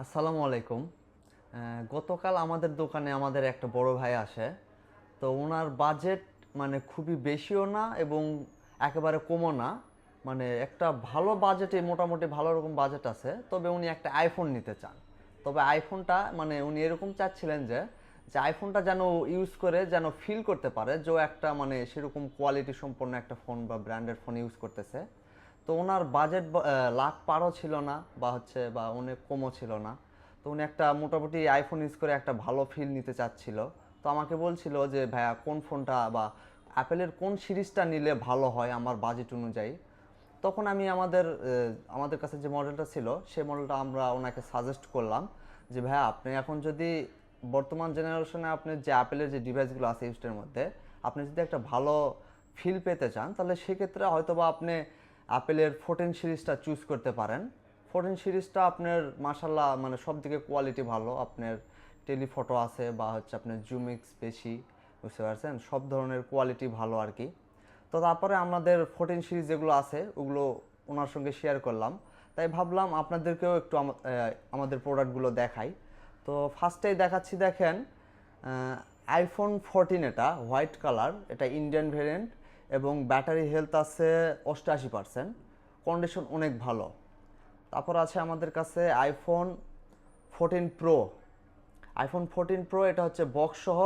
আসসালামু আলাইকুম। গতকাল আমাদের দোকানে আমাদের একটা বড় ভাই আসে। তো ওনার বাজেট মানে খুবই বেশিও না এবং একেবারে কমও না। মানে একটা ভালো বাজেটে মোটামুটি ভালো রকম বাজেট আছে, তবে উনি একটা আইফোন নিতে চান। তবে আইফোনটা মানে উনি এরকম চাচ্ছিলেন যে যে আইফোনটা যেন ইউজ করে যেন ফিল করতে পারে যে ও একটা মানে সেরকম কোয়ালিটি সম্পন্ন একটা ফোন বা ব্র্যান্ডেড ফোন ইউজ করতেছে। তো ওনার বাজেট লাখ পারও ছিল না বা অনেক কমও ছিল না। তো উনি একটা মোটামুটি আইফোন ইউজ করে একটা ভালো ফিল নিতে চাচ্ছিল। তো আমাকে বলছিল যে ভাইয়া কোন ফোনটা বা অ্যাপেলের কোন সিরিজটা নিলে ভালো হয় আমার বাজেট অনুযায়ী। তখন আমি আমাদের কাছে যে মডেলটা ছিল সেই মডেলটা আমরা ওনাকে সাজেস্ট করলাম যে ভাইয়া আপনি এখন যদি বর্তমান জেনারেশনে আপনি যে অ্যাপেলের যে ডিভাইসগুলো আছে ইউজের মধ্যে আপনি যদি একটা ভালো ফিল পেতে চান তাহলে সেক্ষেত্রে হয়তোবা আপনি অ্যাপেলের 14 সিরিজটা চুজ করতে পারেন। 14 সিরিজটা আপনার মাশাল্লাহ মানে সব দিকে কোয়ালিটি ভালো, আপনার টেলিফটো আছে বা আপনার জুমিক্স বেশি, বুঝতে পারছেন, সব ধরনের কোয়ালিটি ভালো আর কি। তো তারপরে আমাদের 14 সিরিজ যেগুলো আছে ওগুলো ওনার সঙ্গে শেয়ার করলাম। তাই ভাবলাম আপনাদেরকেও একটু আমাদের প্রোডাক্টগুলো দেখাই। তো ফার্স্টেই দেখাচ্ছি, দেখেন আইফোন 14, এটা হোয়াইট কালার, এটা ইন্ডিয়ান ভেরিয়েন্ট এবং ব্যাটারি হেলথ আছে 88%, কন্ডিশন অনেক ভালো। তারপর আছে আমাদের কাছে আইফোন 14 প্রো। আইফোন 14 প্রো এটা হচ্ছে বক্স সহ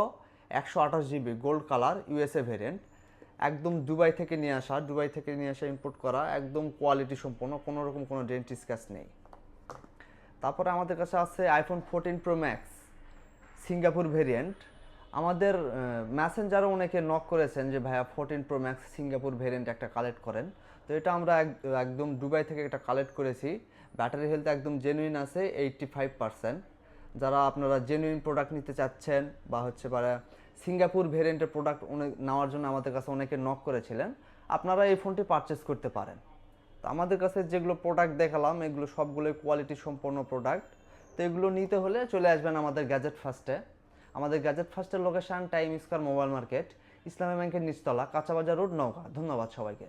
128 GB gold colour USA variant, একদম দুবাই থেকে নিয়ে আসা ইম্পোর্ট করা, একদম কোয়ালিটি সম্পন্ন, কোনো রকম কোনো ডেন্ট স্ক্র্যাচ নেই। তারপরে আমাদের কাছে আছে iPhone 14 pro max Singapore variant. আমাদের মেসেঞ্জারও অনেকে নক করেছেন যে ভাইয়া 14 প্রো ম্যাক্স সিঙ্গাপুর ভেরিয়েন্ট একটা কালেক্ট করেন। তো এটা আমরা একদম দুবাই থেকে একটা কালেক্ট করেছি। ব্যাটারি হেলথ একদম জেনুইন আছে 85%। যারা আপনারা জেনুইন প্রোডাক্ট নিতে চাচ্ছেন বা সিঙ্গাপুর ভেরিয়েন্টের প্রোডাক্ট নেওয়ার জন্য আমাদের কাছে অনেকে নক করেছিলেন, আপনারা এই ফোনটি পারচেস করতে পারেন। তো আমাদের কাছে যেগুলো প্রোডাক্ট দেখালাম এগুলো সবগুলোই কোয়ালিটি সম্পন্ন প্রোডাক্ট। তো এগুলো নিতে হলে চলে আসবেন আমাদের গ্যাজেট ফার্স্টে। আমাদের গ্যাজেট ফার্স্টের location time square mobile market, ইসলামী ব্যাংকের নিচতলা, কাঁচাবাজার রোড, নওগাঁ। ধন্যবাদ সবাইকে।